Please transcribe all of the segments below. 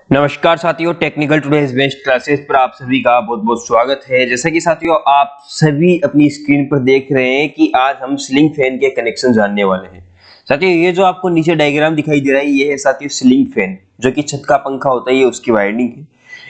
नमस्कार साथियों, technical today's best classes पर आप सभी का बहुत बहुत स्वागत है। जैसा कि साथियों आप सभी अपनी स्क्रीन पर देख रहे हैं कि आज हम सीलिंग फैन के कनेक्शन जानने वाले हैं। साथियों ये जो आपको नीचे डायग्राम दिखाई दे रहा है ये है साथियों सीलिंग फैन, जो कि छत का पंखा होता है, ये उसकी वाइंडिंग है।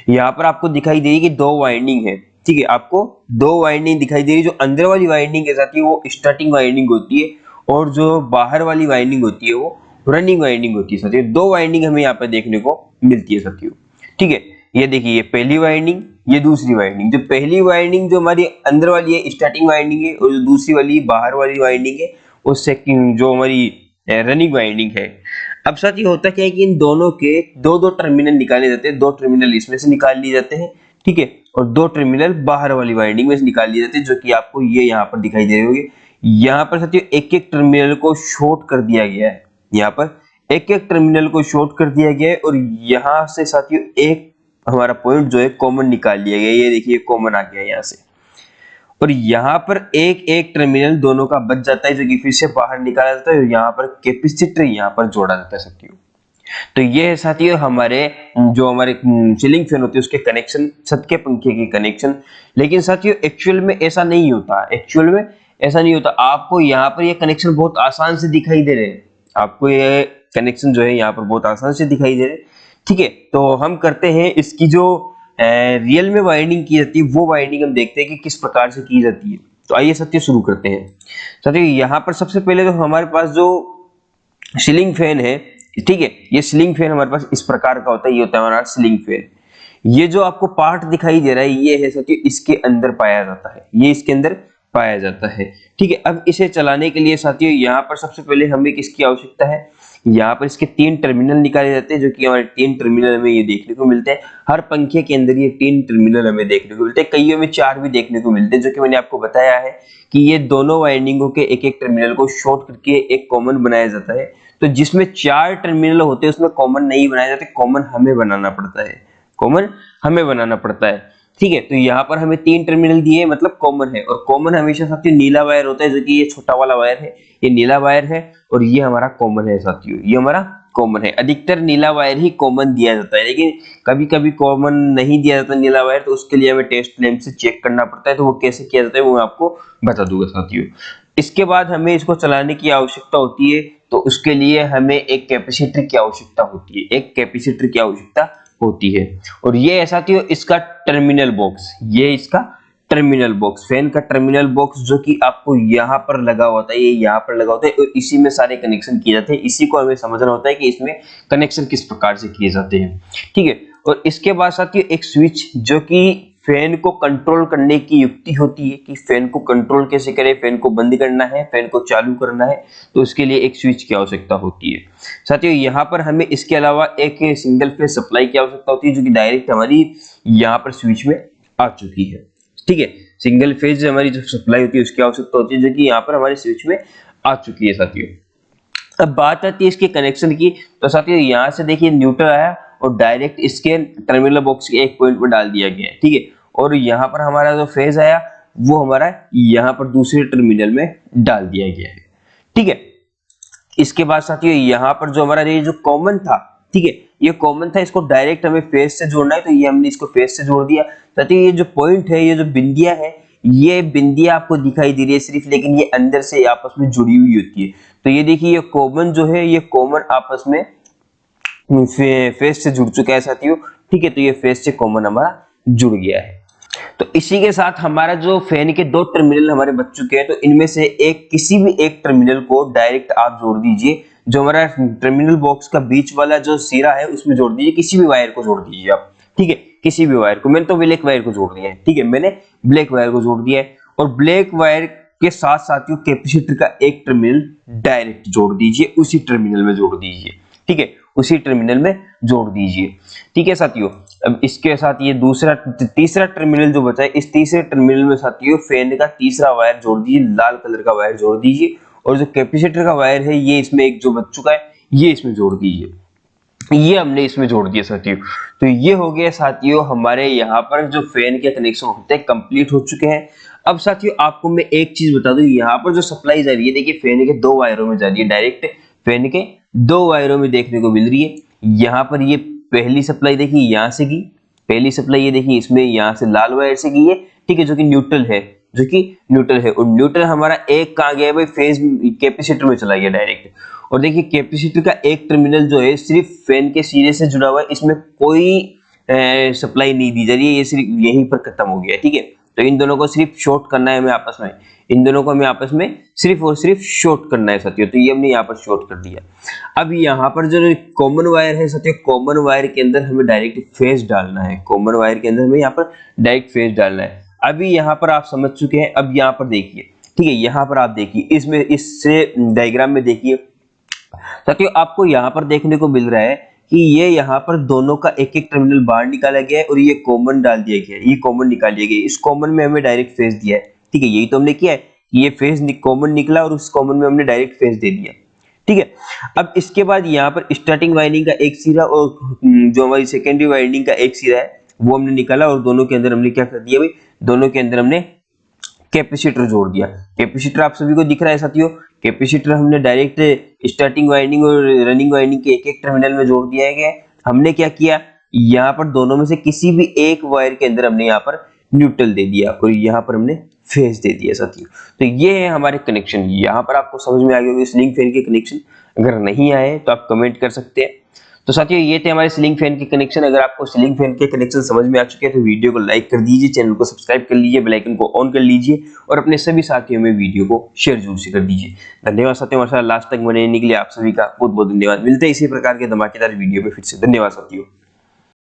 यहाँ पर आपको दिखाई दे रही है कि दो वाइंडिंग है, ठीक है। आपको दो वाइंडिंग दिखाई दे रही है। जो अंदर वाली वाइंडिंग है साथियों वो स्टार्टिंग वाइंडिंग होती है, और जो बाहर वाली वाइंडिंग होती है वो रनिंग वाइंडिंग होती है। साथियों दो वाइंडिंग हमें यहाँ पे देखने को मिलती है साथियों, ठीक है। ये देखिए, ये पहली वाइंडिंग, ये दूसरी वाइंडिंग। जो पहली वाइंडिंग जो हमारी अंदर वाली है स्टार्टिंग वाइंडिंग है, और जो दूसरी वाली बाहर वाली वाइंडिंग है वो सेकंड जो हमारी रनिंग वाइंडिंग है। अब साथ ये होता क्या है कि इन दोनों के दो दो टर्मिनल निकाले जाते हैं, दो टर्मिनल इसमें से निकाल लिए जाते हैं, ठीक है, और दो टर्मिनल बाहर वाली वाइंडिंग में से निकाल लिए जाते हैं, जो कि आपको ये यहाँ पर दिखाई दे रहे होंगे। यहाँ पर साथियों एक एक टर्मिनल को शॉर्ट कर दिया गया है। यहाँ पर एक एक टर्मिनल को शॉर्ट कर दिया गया है, और यहाँ से साथियों एक हमारा पॉइंट जो है कॉमन निकाल लिया गया। ये देखिए कॉमन आ गया यहाँ से, और यहाँ पर एक एक टर्मिनल दोनों का बच जाता है, जो कि फिर से बाहर निकाला जाता है, और यहाँ पर कैपेसिटर यहाँ पर जोड़ा जाता है साथियों। तो ये है साथियों हमारे जो हमारे सीलिंग फैन होते हैं उसके कनेक्शन, छत के पंखे के कनेक्शन। लेकिन साथियों एक्चुअल में ऐसा नहीं होता, एक्चुअल में ऐसा नहीं होता। आपको यहाँ पर ये कनेक्शन बहुत आसान से दिखाई दे रहे हैं, आपको ये कनेक्शन जो है यहाँ पर बहुत आसान से दिखाई दे रहे हैं, ठीक है। तो हम करते हैं इसकी जो रियल में वाइंडिंग की जाती है वो वाइंडिंग हम देखते हैं कि किस प्रकार से की जाती है। तो आइए साथियों शुरू करते हैं। साथियों यहाँ पर सबसे पहले तो हमारे पास जो सीलिंग फैन है, ठीक है, ये सीलिंग फैन हमारे पास इस प्रकार का होता है। ये होता है हमारा सीलिंग फैन। ये जो आपको पार्ट दिखाई दे रहा है ये है साथियों इसके अंदर पाया जाता है, ये इसके अंदर पाया जाता है, ठीक है। अब इसे चलाने के लिए साथियों यहाँ पर सबसे पहले हमें किसकी आवश्यकता है, यहाँ पर इसके तीन टर्मिनल निकाले जाते हैं, जो कि हमारे तीन टर्मिनल हमें ये देखने को मिलते हैं। हर पंखे के अंदर ये तीन टर्मिनल हमें देखने को मिलते हैं, कईयों में चार भी देखने को मिलते हैं, जो कि मैंने आपको बताया है कि ये दोनों वाइंडिंगों के एक एक टर्मिनल को शॉर्ट करके एक कॉमन बनाया जाता है। तो जिसमें चार टर्मिनल होते हैं उसमें कॉमन नहीं बनाए जाते, कॉमन हमें बनाना पड़ता है, कॉमन हमें बनाना पड़ता है, ठीक है। तो यहाँ पर हमें तीन टर्मिनल दिए मतलब कॉमन है, और कॉमन हमेशा साथियों नीला वायर होता है, जो कि ये छोटा वाला वायर है, ये नीला वायर है, और ये हमारा कॉमन है साथियों, ये हमारा कॉमन है। अधिकतर नीला वायर ही कॉमन दिया जाता है, लेकिन कभी कभी कॉमन नहीं दिया जाता नीला वायर, तो उसके लिए हमें टेस्ट लैंप से चेक करना पड़ता है। तो वो कैसे किया जाता है वो मैं आपको बता दूंगा साथियों। इसके बाद हमें इसको चलाने की आवश्यकता होती है, तो उसके लिए हमें एक कैपेसिटर की आवश्यकता होती है, एक कैपेसिटर की आवश्यकता होती है। और ये ऐसा थी इसका टर्मिनल बॉक्स, ये इसका टर्मिनल बॉक्स, फैन का टर्मिनल बॉक्स, जो कि आपको यहाँ पर लगा होता है, ये यहाँ पर लगा होता है, और इसी में सारे कनेक्शन किए जाते हैं। इसी को हमें समझना होता है कि इसमें कनेक्शन किस प्रकार से किए जाते हैं, ठीक है। और इसके बाद साथियों एक स्विच, जो कि फैन को कंट्रोल करने की युक्ति होती है कि फैन को कंट्रोल कैसे करें, फैन को बंद करना है, फैन को चालू करना है, तो उसके लिए एक स्विच की आवश्यकता होती है। साथियों यहाँ पर हमें इसके अलावा एक सिंगल फेज सप्लाई की आवश्यकता होती है, जो कि डायरेक्ट हमारी यहाँ पर स्विच में आ चुकी है, ठीक है। सिंगल फेज हमारी जो सप्लाई होती है उसकी आवश्यकता होती है, जो कि यहाँ पर हमारे स्विच में आ चुकी है साथियों। अब बात आती है इसके कनेक्शन की। तो साथियों यहाँ से देखिए न्यूट्रल आया और डायरेक्ट इसके टर्मिनल बॉक्स के एक पॉइंट पर डाल दिया गया है, ठीक है। और यहाँ पर हमारा जो फेज आया वो हमारा यहाँ पर दूसरे टर्मिनल में डाल दिया गया है, ठीक है। इसके बाद साथियों यहाँ पर जो हमारा ये जो कॉमन था, ठीक है, ये कॉमन था, इसको डायरेक्ट हमें फेज से जोड़ना है, तो ये हमने इसको फेज से जोड़ दिया। साथियों ये जो पॉइंट है, ये जो बिंदिया है, ये बिंदिया आपको दिखाई दे रही है सिर्फ, लेकिन ये अंदर से आपस में जुड़ी हुई होती है। तो ये देखिए ये कॉमन जो है, ये कॉमन आपस में फेस से जुड़ चुका है साथियों, ठीक है। तो ये फेस से कॉमन हमारा जुड़ गया है। तो इसी के साथ हमारा जो फैन के दो टर्मिनल हमारे बच चुके हैं, तो इनमें से एक किसी भी एक टर्मिनल को डायरेक्ट आप जोड़ दीजिए, जो हमारा टर्मिनल बॉक्स का बीच वाला जो सिरा है उसमें जोड़ दीजिए, किसी भी वायर को जोड़ दीजिए आप, ठीक है, किसी भी वायर को। मैंने तो ब्लैक वायर को जोड़ दिया है, ठीक है, मैंने ब्लैक वायर को जोड़ दिया है। और ब्लैक वायर के साथ साथियों कैपेसिटर का एक टर्मिनल डायरेक्ट जोड़ दीजिए, उसी टर्मिनल में जोड़ दीजिए, ठीक है, उसी टर्मिनल में जोड़ दीजिए, ठीक है साथियों। अब इसके साथ ये दूसरा तीसरा टर्मिनल जो बचा है, इस तीसरे टर्मिनल में साथियों फैन का तीसरा वायर जोड़ दीजिए, लाल कलर का वायर जोड़ दीजिए, और जो कैपेसिटर का वायर है ये इसमें एक जो बच चुका है ये इसमें जोड़ दीजिए, ये हमने इसमें जोड़ दिया साथियों। तो ये हो गया साथियों हमारे यहाँ पर जो फैन के कनेक्शन होते हैं कंप्लीट हो चुके हैं। अब साथियों आपको मैं एक चीज बता दूं, यहाँ पर जो सप्लाई जा रही है देखिए फैन के दो वायरों में जा रही है, डायरेक्ट फैन के दो वायरों में देखने को मिल रही है। यहाँ पर ये पहली सप्लाई देखिए यहाँ से की, पहली सप्लाई ये देखिए इसमें यहाँ से लाल वायर से की है, ठीक है, जो कि न्यूट्रल है, जो कि न्यूट्रल है। और न्यूट्रल हमारा एक कहाँ गया भाई, फेज कैपेसिटर में चला गया डायरेक्ट। और देखिए कैपेसिटर का एक टर्मिनल जो है सिर्फ फैन के सिरे से जुड़ा हुआ है, इसमें कोई सप्लाई नहीं दी जा रही है, ये सिर्फ यहीं पर खत्म हो गया है, ठीक है। तो इन दोनों को सिर्फ शॉर्ट करना है हमें आपस में, इन दोनों को हमें आपस में सिर्फ और सिर्फ शॉर्ट करना है साथियों। तो ये हमने यहाँ पर शॉर्ट कर दिया। अब यहाँ पर जो कॉमन वायर है साथियों, कॉमन वायर के अंदर हमें डायरेक्ट फेज डालना है, कॉमन वायर के अंदर हमें यहाँ पर डायरेक्ट फेज डालना है। अभी यहाँ पर आप समझ चुके हैं। अब यहाँ पर देखिए, ठीक है, यहाँ पर आप देखिए, इसमें इससे डायग्राम में देखिए साथियों, आपको यहाँ पर देखने को मिल रहा है कि ये यहाँ पर दोनों का एक एक टर्मिनल बाहर निकाला गया है और ये कॉमन डाल दिया गया है, ये कॉमन निकाल दिया गया है। इस कॉमन में हमें डायरेक्ट फेज दिया है, ठीक है, यही तो हमने किया है। ये फेज कॉमन निकला और उस कॉमन में हमने डायरेक्ट फेज दे दिया, ठीक है। अब इसके बाद यहाँ पर स्टार्टिंग वाइंडिंग का एक सिरा और जो हमारी सेकेंडरी वाइंडिंग का एक सिरा है वो हमने निकाला, और दोनों के अंदर हमने क्या कर दिया भाई, दोनों के अंदर हमने कैपेसिटर जोड़ दिया। कैपेसिटर आप सभी को दिख रहा है साथियों, कैपेसिटर हमने डायरेक्ट स्टार्टिंग वाइंडिंग और रनिंग वाइंडिंग के एक एक टर्मिनल में जोड़ दिया है। हमने क्या किया, यहाँ पर दोनों में से किसी भी एक वायर के अंदर हमने यहाँ पर न्यूट्रल दे दिया और यहाँ पर हमने फेज दे दिया साथियों। तो ये है हमारे कनेक्शन। यहाँ पर आपको समझ में आ गया होगा सीलिंग फैन के कनेक्शन। अगर नहीं आए तो आप कमेंट कर सकते हैं। तो साथियों ये थे हमारे सीलिंग फैन के कनेक्शन। अगर आपको सीलिंग फैन के कनेक्शन समझ में आ चुके हैं तो वीडियो को लाइक कर दीजिए, चैनल को सब्सक्राइब कर लीजिए, बेल आइकन को ऑन कर लीजिए और अपने सभी साथियों में वीडियो को शेयर जरूर से कर दीजिए। धन्यवाद साथियों, हमारे साथ लास्ट तक बने रहने के लिए आप सभी का बहुत बहुत धन्यवाद। मिलते हैं इसी प्रकार के धमाकेदार वीडियो में फिर से। धन्यवाद साथियों।